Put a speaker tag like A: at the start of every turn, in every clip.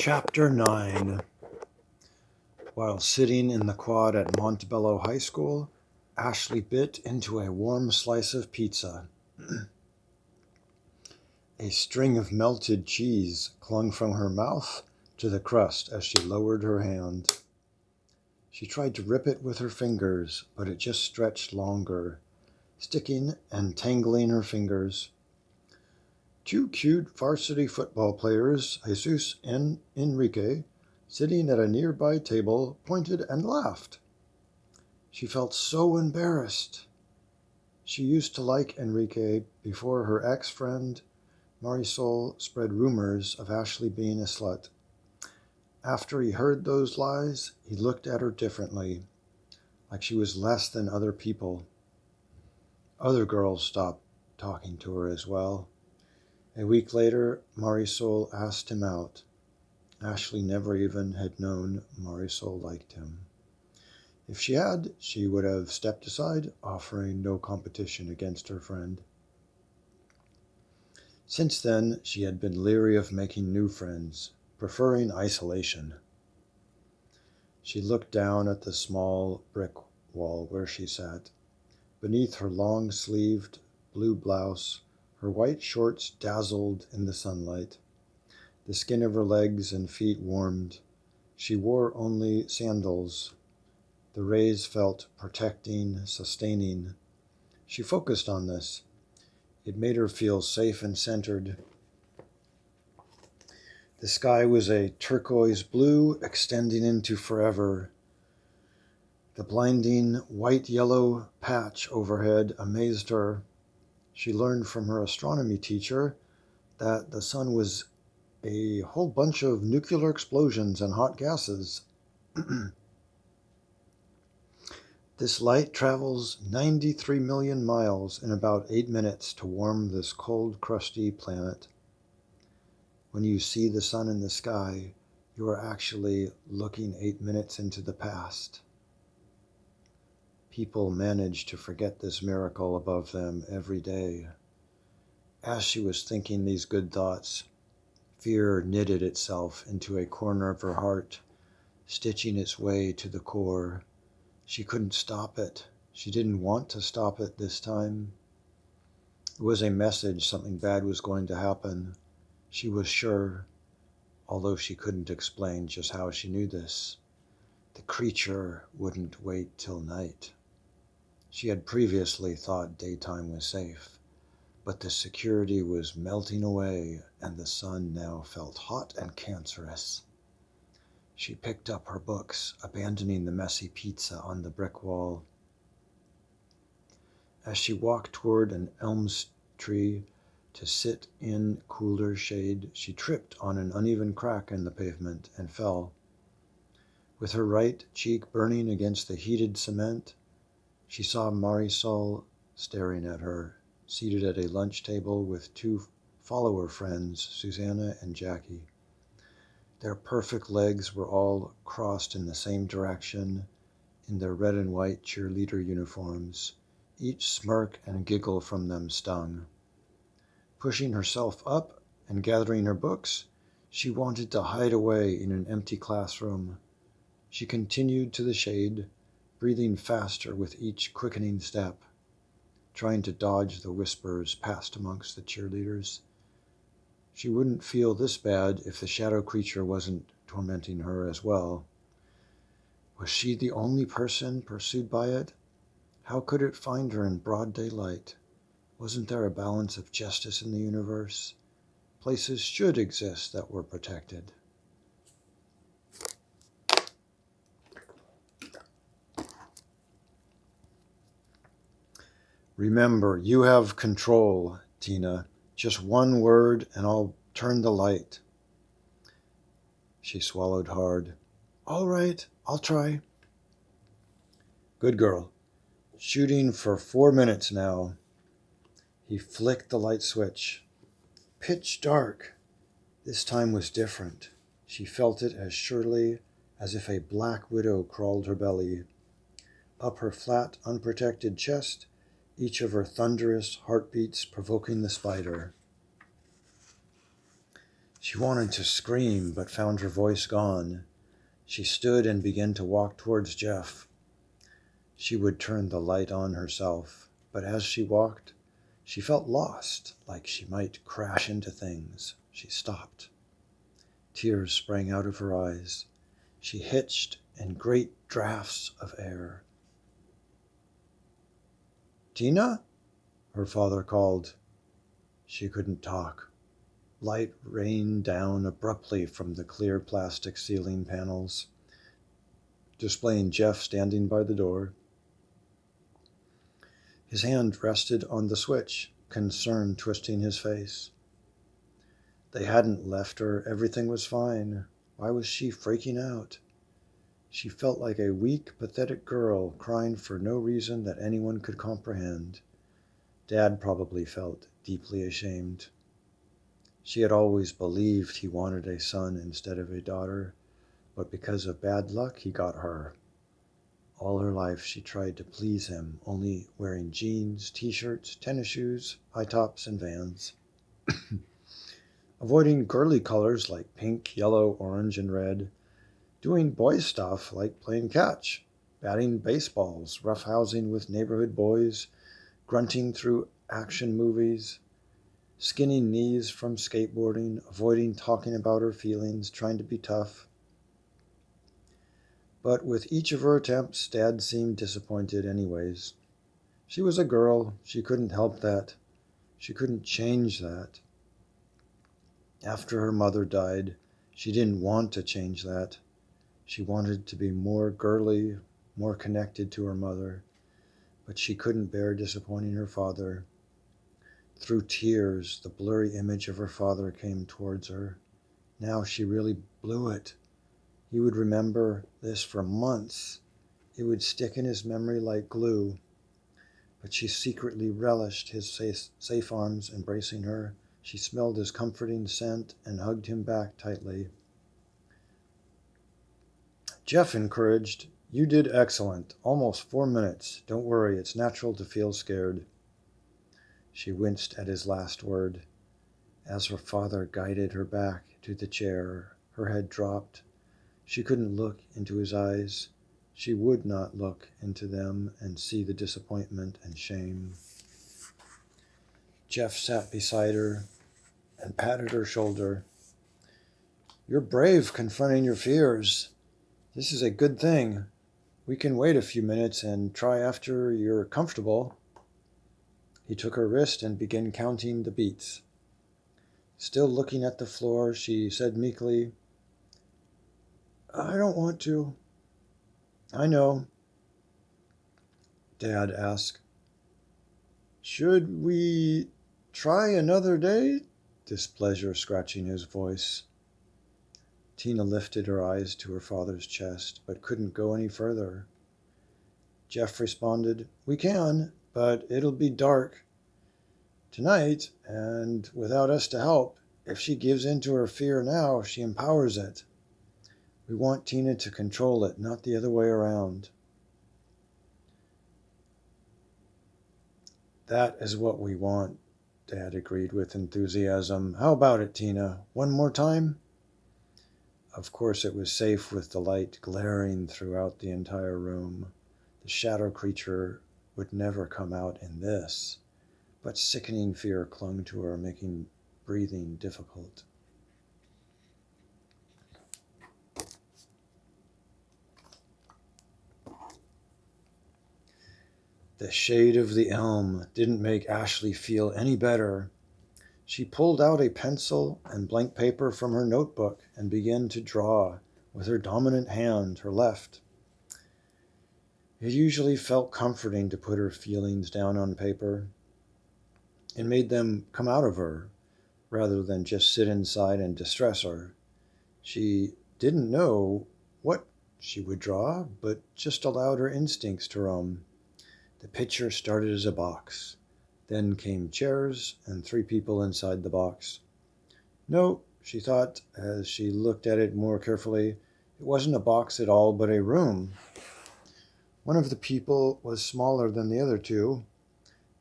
A: Chapter 9. While sitting in the quad at Montebello High School, Ashley bit into a warm slice of pizza. A string of melted cheese clung from her mouth to the crust as she lowered her hand. She tried to rip it with her fingers, but it just stretched longer, sticking and tangling her fingers. Two cute varsity football players, Jesus and Enrique, sitting at a nearby table, pointed and laughed. She felt so embarrassed. She used to like Enrique before her ex-friend Marisol spread rumors of Ashley being a slut. After he heard those lies, he looked at her differently, like she was less than other people. Other girls stopped talking to her as well. A week later, Marisol asked him out. Ashley never even had known Marisol liked him. If she had, she would have stepped aside, offering no competition against her friend. Since then, she had been leery of making new friends, preferring isolation. She looked down at the small brick wall where she sat. Beneath her long-sleeved blue blouse, her white shorts dazzled in the sunlight. The skin of her legs and feet warmed. She wore only sandals. The rays felt protecting, sustaining. She focused on this. It made her feel safe and centered. The sky was a turquoise blue extending into forever. The blinding white-yellow patch overhead amazed her. She learned from her astronomy teacher that the sun was a whole bunch of nuclear explosions and hot gases. This light travels 93 million miles in about 8 minutes to warm this cold, crusty planet. When you see the sun in the sky, you are actually looking 8 minutes into the past. People manage to forget this miracle above them every day. As she was thinking these good thoughts, fear knitted itself into a corner of her heart, stitching its way to the core. She couldn't stop it. She didn't want to stop it this time. It was a message something bad was going to happen. She was sure, although she couldn't explain just how she knew this. The creature wouldn't wait till night. She had previously thought daytime was safe, but the security was melting away, and the sun now felt hot and cancerous. She picked up her books, abandoning the messy pizza on the brick wall. As she walked toward an elm tree to sit in cooler shade, she tripped on an uneven crack in the pavement and fell. With her right cheek burning against the heated cement, she saw Marisol staring at her, seated at a lunch table with two follower friends, Susanna and Jackie. Their perfect legs were all crossed in the same direction in their red and white cheerleader uniforms. Each smirk and giggle from them stung. Pushing herself up and gathering her books, she wanted to hide away in an empty classroom. She continued to the shade, breathing faster with each quickening step, trying to dodge the whispers passed amongst the cheerleaders. She wouldn't feel this bad if the shadow creature wasn't tormenting her as well. Was she the only person pursued by it? How could it find her in broad daylight? Wasn't there a balance of justice in the universe? Places should exist that were protected. Remember, you have control, Tina. Just one word and I'll turn the light. She swallowed hard. All right, I'll try. Good girl. Shooting for 4 minutes now. He flicked the light switch. Pitch dark. This time was different. She felt it as surely as if a black widow crawled her belly. Up her flat, unprotected chest, each of her thunderous heartbeats provoking the spider. She wanted to scream, but found her voice gone. She stood and began to walk towards Jeff. She would turn the light on herself, but as she walked, she felt lost, like she might crash into things. She stopped. Tears sprang out of her eyes. She hitched in great draughts of air. "Tina?" her father called. She couldn't talk. Light rained down abruptly from the clear plastic ceiling panels, displaying Jeff standing by the door. His hand rested on the switch, concern twisting his face. They hadn't left her. Everything was fine. Why was she freaking out? She felt like a weak, pathetic girl crying for no reason that anyone could comprehend. Dad probably felt deeply ashamed. She had always believed he wanted a son instead of a daughter, but because of bad luck, he got her. All her life she tried to please him, only wearing jeans, t-shirts, tennis shoes, high tops, and Vans. Avoiding girly colors like pink, yellow, orange, and red. Doing boy stuff like playing catch, batting baseballs, roughhousing with neighborhood boys, grunting through action movies, skinny knees from skateboarding, avoiding talking about her feelings, trying to be tough. But with each of her attempts, Dad seemed disappointed anyways. She was a girl. She couldn't help that. She couldn't change that. After her mother died, she didn't want to change that. She wanted to be more girly, more connected to her mother, but she couldn't bear disappointing her father. Through tears, the blurry image of her father came towards her. Now she really blew it. He would remember this for months. It would stick in his memory like glue. But she secretly relished his safe arms embracing her. She smelled his comforting scent and hugged him back tightly. Jeff encouraged, "You did excellent. Almost 4 minutes. Don't worry, it's natural to feel scared." She winced at his last word. As her father guided her back to the chair, her head dropped. She couldn't look into his eyes. She would not look into them and see the disappointment and shame. Jeff sat beside her and patted her shoulder. "You're brave confronting your fears. This is a good thing. We can wait a few minutes and try after you're comfortable." He took her wrist and began counting the beats. Still looking at the floor, she said meekly, "I don't want to." "I know." Dad asked, "Should we try another day?" Displeasure scratching his voice. Tina lifted her eyes to her father's chest, but couldn't go any further. Jeff responded, "We can, but it'll be dark tonight, and without us to help. If she gives in to her fear now, she empowers it. We want Tina to control it, not the other way around." "That is what we want," Dad agreed with enthusiasm. "How about it, Tina? One more time?" Of course it was safe with the light glaring throughout the entire room. The shadow creature would never come out in this, but sickening fear clung to her, making breathing difficult. The shade of the elm didn't make Ashley feel any better. She pulled out a pencil and blank paper from her notebook and began to draw with her dominant hand, her left. It usually felt comforting to put her feelings down on paper. It made them come out of her rather than just sit inside and distress her. She didn't know what she would draw, but just allowed her instincts to roam. The picture started as a box. Then came chairs and 3 people inside the box. No, she thought as she looked at it more carefully, it wasn't a box at all, but a room. One of the people was smaller than the other 2,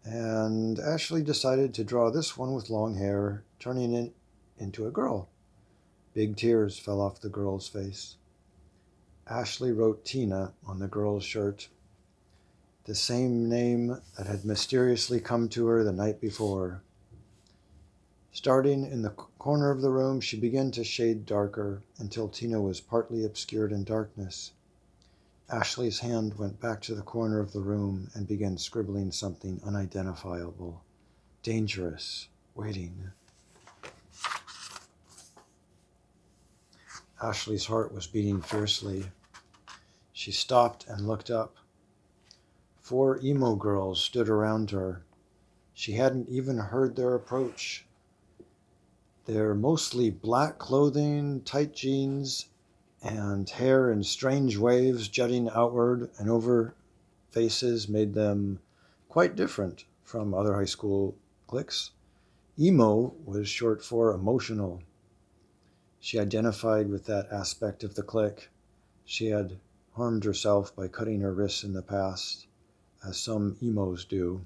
A: and Ashley decided to draw this one with long hair, turning it into a girl. Big tears fell off the girl's face. Ashley wrote Tina on the girl's shirt, the same name that had mysteriously come to her the night before. Starting in the corner of the room, she began to shade darker until Tina was partly obscured in darkness. Ashley's hand went back to the corner of the room and began scribbling something unidentifiable, dangerous, waiting. Ashley's heart was beating fiercely. She stopped and looked up. 4 emo girls stood around her. She hadn't even heard their approach. Their mostly black clothing, tight jeans, and hair in strange waves jutting outward and over faces made them quite different from other high school cliques. Emo was short for emotional. She identified with that aspect of the clique. She had harmed herself by cutting her wrists in the past, as some emos do.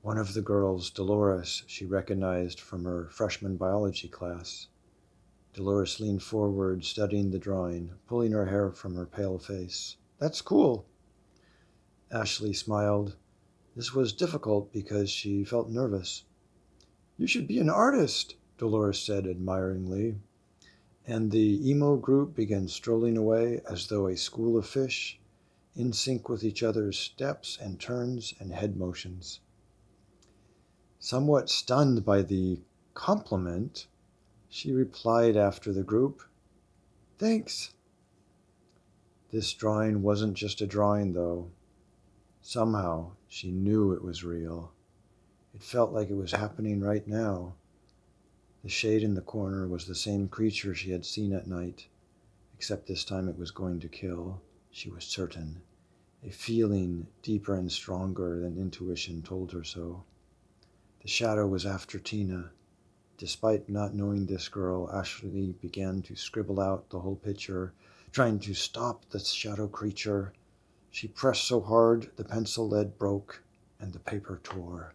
A: One of the girls, Dolores, she recognized from her freshman biology class. Dolores leaned forward, studying the drawing, pulling her hair from her pale face. "That's cool." Ashley smiled. This was difficult because she felt nervous. "You should be an artist," Dolores said admiringly. And the emo group began strolling away as though a school of fish, in sync with each other's steps and turns and head motions. Somewhat stunned by the compliment, she replied after the group, "Thanks." This drawing wasn't just a drawing, though. Somehow, she knew it was real. It felt like it was happening right now. The shade in the corner was the same creature she had seen at night, except this time it was going to kill. She was certain. A feeling deeper and stronger than intuition told her so. The shadow was after Tina. Despite not knowing this girl, Ashley began to scribble out the whole picture, trying to stop the shadow creature. She pressed so hard the pencil lead broke and the paper tore.